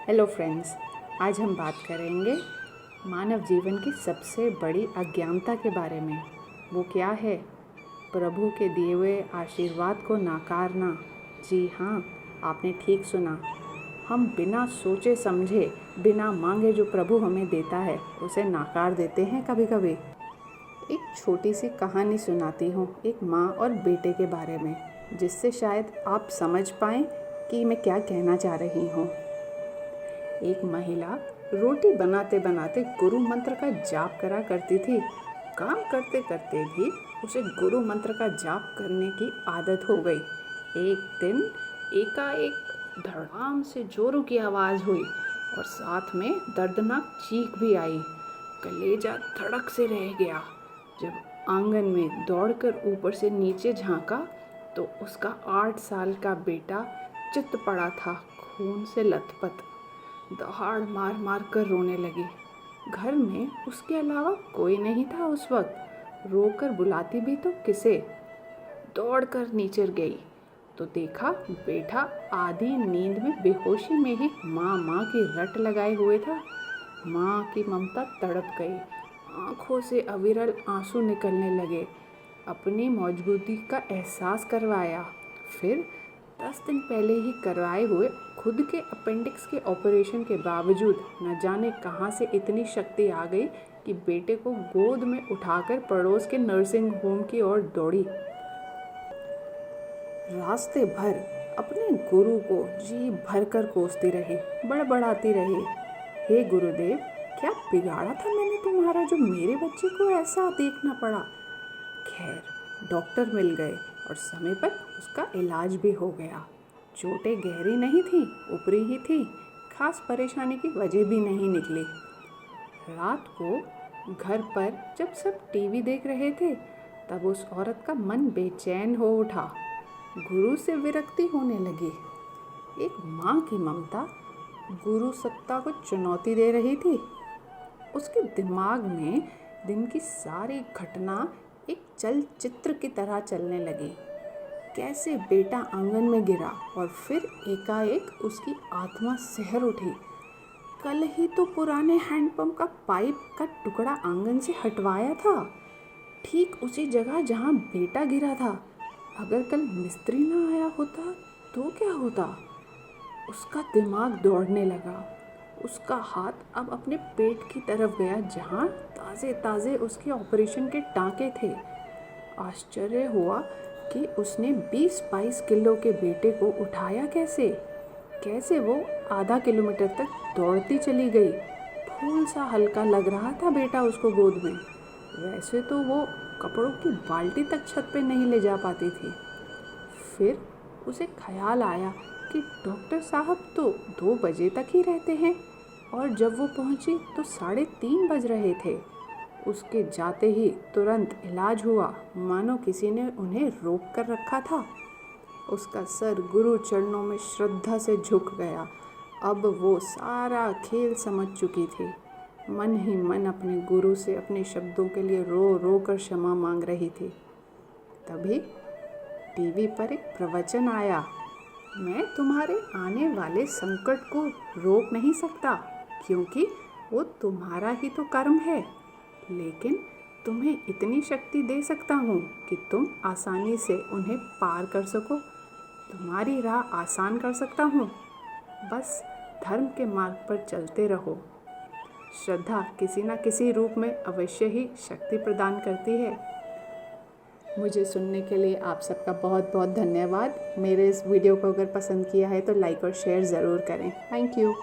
Hello friends, आज हम बात करेंगे मानव जीवन की सबसे बड़ी अज्ञानता के बारे में। वो क्या है? प्रभु के दिए हुए आशीर्वाद को नकारना। जी हाँ, आपने ठीक सुना। हम बिना सोचे समझे, बिना मांगे जो प्रभु हमें देता है उसे नकार देते हैं कभी कभी। एक छोटी सी कहानी सुनाती हूँ एक माँ और बेटे के बारे में, जिससे शायद आप समझ पाएँ कि मैं क्या कहना चाह रही हूँ। एक महिला रोटी बनाते बनाते गुरु मंत्र का जाप करा करती थी। काम करते करते भी उसे गुरु मंत्र का जाप करने की आदत हो गई। एक दिन एकाएक धड़ाम से जोरों की आवाज़ हुई और साथ में दर्दनाक चीख भी आई। कलेजा धड़क से रह गया। जब आंगन में दौड़कर ऊपर से नीचे झांका तो उसका 8 साल का बेटा चित पड़ा था, खून से लथपथ। दहाड़ मार मार कर रोने लगी। घर में उसके अलावा कोई नहीं था उस वक्त। रोकर बुलाती भी तो किसे? दौड़कर नीचे गई तो देखा बेटा आधी नींद में बेहोशी में ही माँ माँ की रट लगाए हुए था। माँ की ममता तड़प गई। आंखों से अविरल आंसू निकलने लगे। अपनी मौजूदगी का एहसास करवाया। फिर 10 दिन पहले ही करवाए हुए खुद के अपेंडिक्स के ऑपरेशन के बावजूद न जाने कहां से इतनी शक्ति आ गई कि बेटे को गोद में उठाकर पड़ोस के नर्सिंग होम की ओर दौड़ी। रास्ते भर अपने गुरु को जी भरकर कोसती रही, बड़बड़ाती रही। हे गुरुदेव, क्या बिगाड़ा था मैंने तुम्हारा जो मेरे बच्चे को ऐसा देखना पड़ा? खैर, डॉक्टर मिल गए और समय पर उसका इलाज भी हो गया। चोटें गहरी नहीं थी, ऊपरी ही थी। खास परेशानी की वजह भी नहीं निकली। रात को घर पर जब सब टीवी देख रहे थे तब उस औरत का मन बेचैन हो उठा। गुरु से विरक्ति होने लगी। एक माँ की ममता गुरु सत्ता को चुनौती दे रही थी। उसके दिमाग में दिन की सारी घटना एक चलचित्र की तरह चलने लगी। कैसे बेटा आंगन में गिरा और फिर एकाएक उसकी आत्मा सहर उठी। कल ही तो पुराने हैंडपंप का पाइप का टुकड़ा आंगन से हटवाया था, ठीक उसी जगह जहां बेटा गिरा था। अगर कल मिस्त्री ना आया होता तो क्या होता? उसका दिमाग दौड़ने लगा। उसका हाथ अब अपने पेट की तरफ गया जहां ताज़े ताज़े उसके ऑपरेशन के टाँके थे। आश्चर्य हुआ कि उसने 20-22 किलो के बेटे को उठाया कैसे? कैसे वो आधा किलोमीटर तक दौड़ती चली गई। फूल सा हल्का लग रहा था बेटा उसको गोद में। वैसे तो वो कपड़ों की बाल्टी तक छत पे नहीं ले जा पाती थी। फिर उसे ख्याल आया कि डॉक्टर साहब तो 2 बजे तक ही रहते हैं और जब वो पहुंची तो 3:30 बज रहे थे। उसके जाते ही तुरंत इलाज हुआ, मानो किसी ने उन्हें रोक कर रखा था। उसका सर गुरु चरणों में श्रद्धा से झुक गया। अब वो सारा खेल समझ चुकी थी। मन ही मन अपने गुरु से अपने शब्दों के लिए रो रो कर क्षमा मांग रही थी। तभी टीवी पर एक प्रवचन आया। मैं तुम्हारे आने वाले संकट को रोक नहीं सकता क्योंकि वो तुम्हारा ही तो कर्म है, लेकिन तुम्हें इतनी शक्ति दे सकता हूँ कि तुम आसानी से उन्हें पार कर सको। तुम्हारी राह आसान कर सकता हूँ। बस धर्म के मार्ग पर चलते रहो। श्रद्धा किसी न किसी रूप में अवश्य ही शक्ति प्रदान करती है। मुझे सुनने के लिए आप सबका बहुत बहुत धन्यवाद। मेरे इस वीडियो को अगर पसंद किया है तो लाइक और शेयर ज़रूर करें। Thank you.